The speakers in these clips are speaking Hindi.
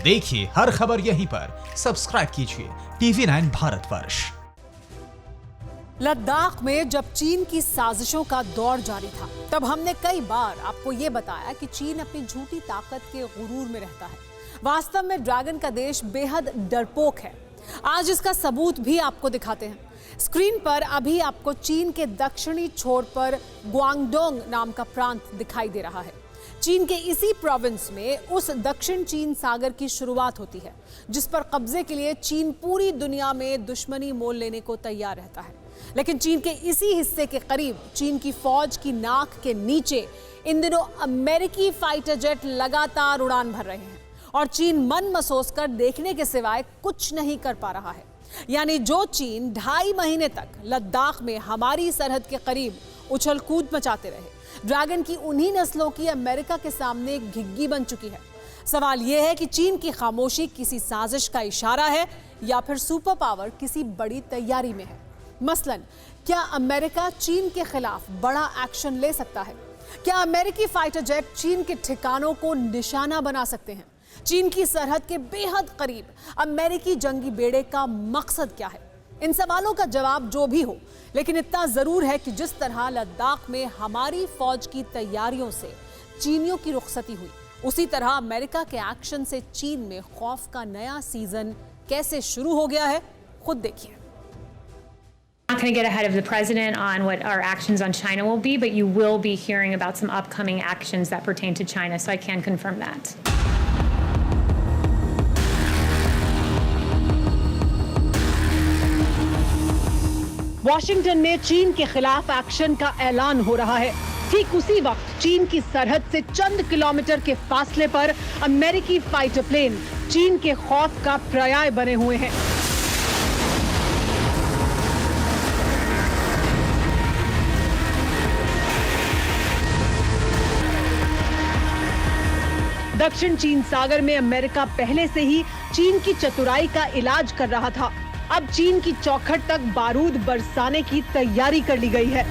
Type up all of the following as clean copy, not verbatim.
देखिए हर खबर यहीं पर, सब्सक्राइब कीजिए TV9 भारतवर्ष। लद्दाख में जब चीन की साजिशों का दौर जारी था, तब हमने कई बार आपको ये बताया कि चीन अपनी झूठी ताकत के गुरूर में रहता है। वास्तव में ड्रैगन का देश बेहद डरपोक है। आज इसका सबूत भी आपको दिखाते हैं। स्क्रीन पर अभी आपको चीन के दक्षिणी छोर पर ग्वांगडोंग नाम का प्रांत दिखाई दे रहा है। चीन के इसी प्रोविंस में उस दक्षिण चीन सागर की शुरुआत होती है, जिस पर कब्जे के लिए चीन पूरी दुनिया में दुश्मनी मोल लेने को तैयार रहता है। लेकिन चीन के इसी हिस्से के करीब चीन की फौज की नाक के नीचे इन दिनों अमेरिकी फाइटर जेट लगातार उड़ान भर रहे हैं और चीन मन मसोस कर देखने के सिवाय कुछ नहीं कर पा रहा है। यानी जो चीन 2.5 महीने तक लद्दाख में हमारी सरहद के करीब उछल कूद मचाते रहे, ड्रैगन की उन्हीं नस्लों की अमेरिका के सामने एक घिग्गी बन चुकी है। सवाल यह है कि चीन की खामोशी किसी साजिश का इशारा है या फिर सुपर पावर किसी बड़ी तैयारी में है। मसलन, क्या अमेरिका चीन के खिलाफ बड़ा एक्शन ले सकता है? क्या अमेरिकी फाइटर जेट चीन के ठिकानों को निशाना बना सकते हैं? चीन की सरहद के बेहद करीब अमेरिकी जंगी बेड़े का मकसद क्या है? इन सवालों का जवाब जो भी हो, लेकिन इतना जरूर है कि जिस तरह लद्दाख में हमारी फौज की तैयारियों से चीनियों की रुखसती हुई, उसी तरह अमेरिका के एक्शन से चीन में खौफ का नया सीजन कैसे शुरू हो गया है, खुद देखिए। Not going to get ahead of the president on what our actions on China will be, but you will be hearing about some upcoming actions that pertain to China, so I can confirm that. Washington में चीन के खिलाफ एक्शन का ऐलान हो रहा है। ठीक उसी वक्त चीन की सरहद से चंद किलोमीटर के फासले पर अमेरिकी फाइटर प्लेन चीन के खौफ का पर्याय बने हुए हैं। दक्षिण चीन सागर में अमेरिका पहले से ही चीन की चतुराई का इलाज कर रहा था। अब चीन की चौखट तक बारूद बरसाने की तैयारी कर ली गई है।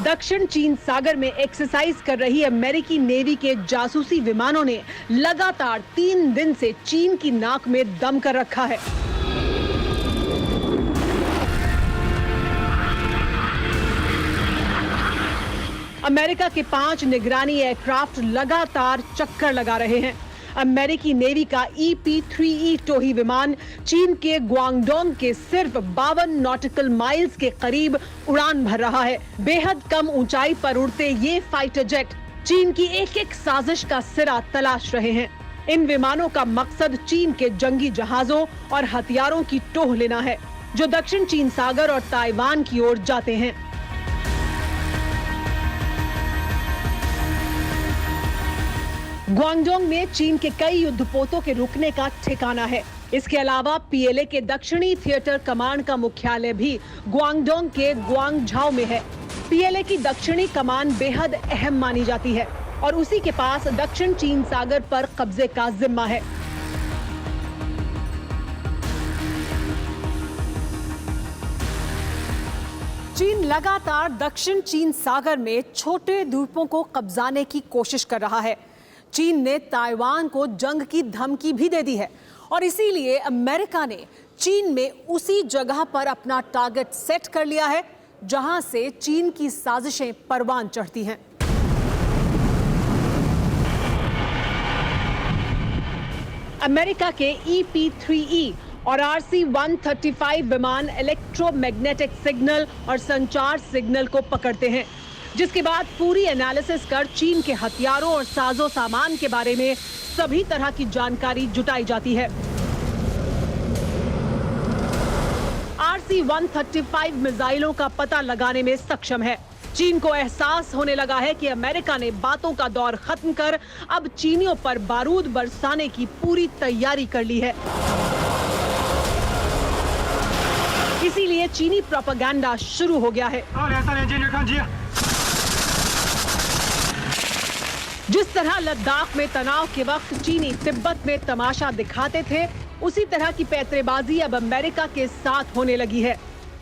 दक्षिण चीन सागर में एक्सरसाइज कर रही अमेरिकी नेवी के जासूसी विमानों ने लगातार 3 दिन से चीन की नाक में दम कर रखा है। अमेरिका के 5 निगरानी एयरक्राफ्ट लगातार चक्कर लगा रहे हैं। अमेरिकी नेवी का EP-3E टोही विमान चीन के ग्वांगडोंग के सिर्फ 52 नॉटिकल माइल्स के करीब उड़ान भर रहा है। बेहद कम ऊंचाई पर उड़ते ये फाइटर जेट चीन की एक-एक साजिश का सिरा तलाश रहे हैं। इन विमानों का मकसद चीन के जंगी जहाजों और हथियारों की टोह लेना है, जो दक्षिण चीन सागर और ताइवान की ओर जाते हैं। ग्वांगडोंग में चीन के कई युद्धपोतों के रुकने का ठिकाना है। इसके अलावा PLA के दक्षिणी थिएटर कमांड का मुख्यालय भी ग्वांगडोंग के ग्वांगझाओ में है। PLA की दक्षिणी कमान बेहद अहम मानी जाती है और उसी के पास दक्षिण चीन सागर पर कब्जे का जिम्मा है। चीन लगातार दक्षिण चीन सागर में छोटे द्वीपों को कब्जाने की कोशिश कर रहा है। चीन ने ताइवान को जंग की धमकी भी दे दी है और इसीलिए अमेरिका ने चीन में उसी जगह पर अपना टारगेट सेट कर लिया है, जहां से चीन की साजिशें परवान चढ़ती हैं। अमेरिका के EP-3E और RC-135 विमान इलेक्ट्रोमैग्नेटिक सिग्नल और संचार सिग्नल को पकड़ते हैं, जिसके बाद पूरी एनालिसिस कर चीन के हथियारों और साजो सामान के बारे में सभी तरह की जानकारी जुटाई जाती है। RC-135 मिसाइलों का पता लगाने में सक्षम है। चीन को एहसास होने लगा है कि अमेरिका ने बातों का दौर खत्म कर अब चीनियों पर बारूद बरसाने की पूरी तैयारी कर ली है। इसीलिए चीनी प्रोपेगेंडा शुरू हो गया है। जिस तरह लद्दाख में तनाव के वक्त चीनी तिब्बत में तमाशा दिखाते थे, उसी तरह की पैंतरेबाजी अब अमेरिका के साथ होने लगी है।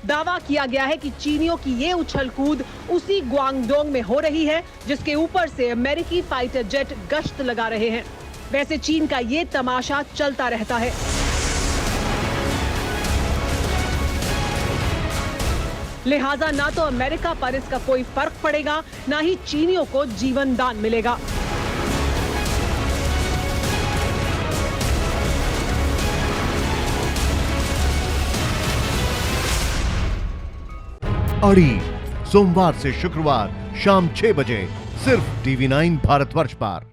दावा किया गया है कि चीनियों की ये उछल कूद उसी ग्वांगडोंग में हो रही है जिसके ऊपर से अमेरिकी फाइटर जेट गश्त लगा रहे हैं। वैसे चीन का ये तमाशा चलता रहता है। लिहाजा ना तो अमेरिका पर इसका कोई फर्क पड़ेगा, ना ही चीनियों को जीवन दान मिलेगा। अड़ी सोमवार से शुक्रवार शाम 6 बजे सिर्फ TV9 भारतवर्ष पर।